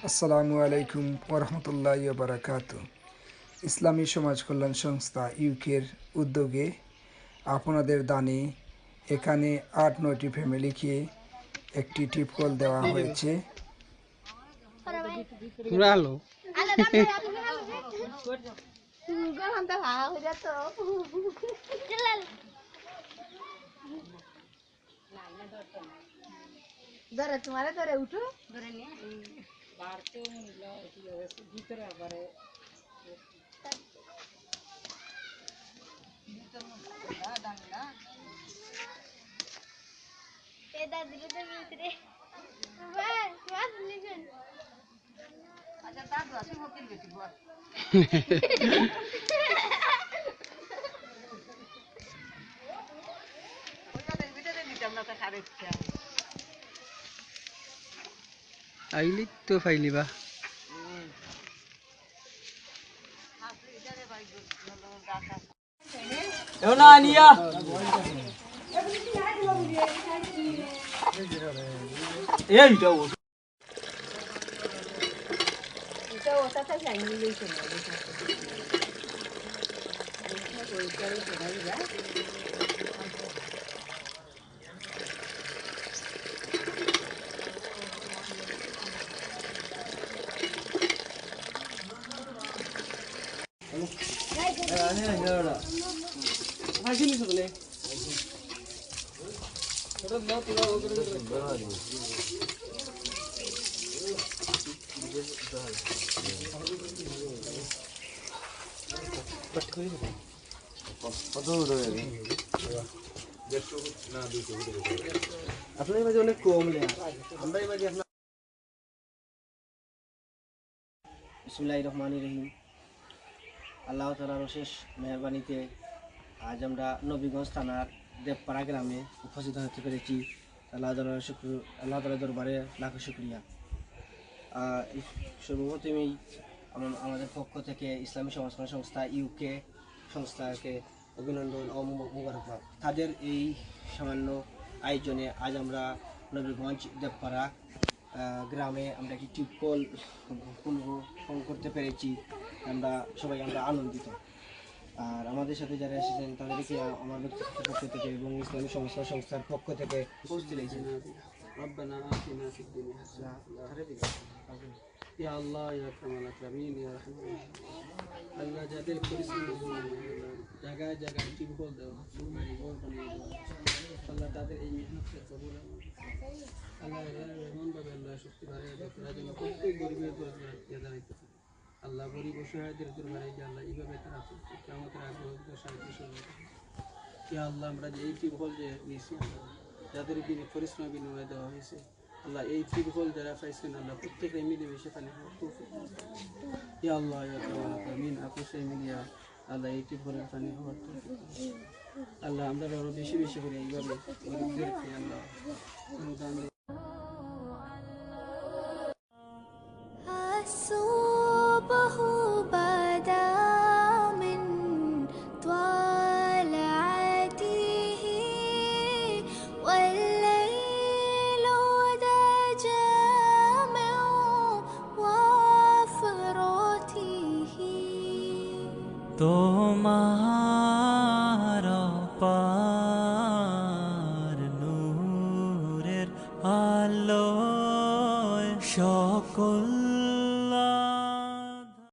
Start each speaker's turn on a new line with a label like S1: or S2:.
S1: আসসালামু আলাইকুম ওরহমতুল্লাহ বারাকাত। ইসলামী সমাজ কল্যাণ সংস্থা ইউকের উদ্যোগে আপনাদের দানে এখানে ৮-৯টি ফ্যামিলিকে একটি টিপকল দেওয়া হয়েছে।
S2: ধরে তোমারে ধরে উঠো
S3: ধরে নিয়ে বাড়তে ভিতরে আবার আচ্ছা দাদু আছে হকির বেটি বল ওইটাদের ভিতরে দিতাম না তা খারেচ্ছা
S4: আইলি তো ফাইলিবা
S3: না নিয়া এইটা
S2: এটা ওটা তো জানি লইছে না
S4: আপনার মাঝে অনেক কম আমরা এই মাঝে আপনার বিসমিল্লাহির রহমানির রহিম। আল্লাহ তাআলার অশেষ মেহেরবানিতে আজ আমরা নবীগঞ্জ থানার দেবপাড়া গ্রামে উপস্থিত হতে পেরেছি। আল্লাহ তাআলার দরবারে লাখো শুকরিয়া। সর্বপ্রথমেই আমাদের পক্ষ থেকে ইসলামী সমাজ কল্যাণ সংস্থা ইউকে সংস্থাকে অভিনন্দন ও মুবারকবাদ। তাদের এই সামান্য আয়োজনে আজ আমরা নবীগঞ্জ দেবপাড়া গ্রামে আমরা একটি টিউবওয়েল করতে পেরেছি। আমরা সবাই আনন্দিত। আর আমাদের সাথে যারা এসেছেন তাদেরকে আমার ব্যক্তিগত পক্ষ থেকে এবং ইসলামী সমাজ কল্যাণ সংস্থার পক্ষ থেকে উপস্থিত হয়েছেন।
S5: ربنا آتنا في الدنيا حسنة يا الله يا أكرم الأكرمين يا رحمن الرحيم আল্লাহ যাদের পরিশ্রম জায়গায় জায়গায় টিউবওয়েল দেওয়া আল্লাহ তাদের এই মেহনতকে কবুল আল্লাহ এমনভাবে আল্লাহ শক্তি বাড়িয়ে দেয় তারা যেন প্রত্যেক গরিবের দরকার দাঁড়াইতে পারে। আল্লাহ গরিব অসহায়দের দরবারে যে আল্লাহ এইভাবে তারা আমাদের আগ্রহ সাহায্য সহযোগিতা আল্লাহ আমরা যে এই টিউবওয়েল যে নিয়েছি যাদের পরিশ্রম বিনিময়ে দেওয়া হয়েছে আল্লাহ এই টিউবওয়েল যারা পাইছেন আল্লাহ প্রত্যেকে মিলেমিশে পানি ইয়া আল্লাহ আমিন আপনি সেই মিলিয়া আল্লাহ এই টিউবওয়েলের পানি হওয়ার আল্লাহ আমরা আরো বেশি বেশি করে এইভাবে গরিবদেরকে আল্লাহ অনুদান
S6: الصبح بدا من طلعته والليل دجى من وفرته
S7: তোমার পার নূরের আলোয় সকল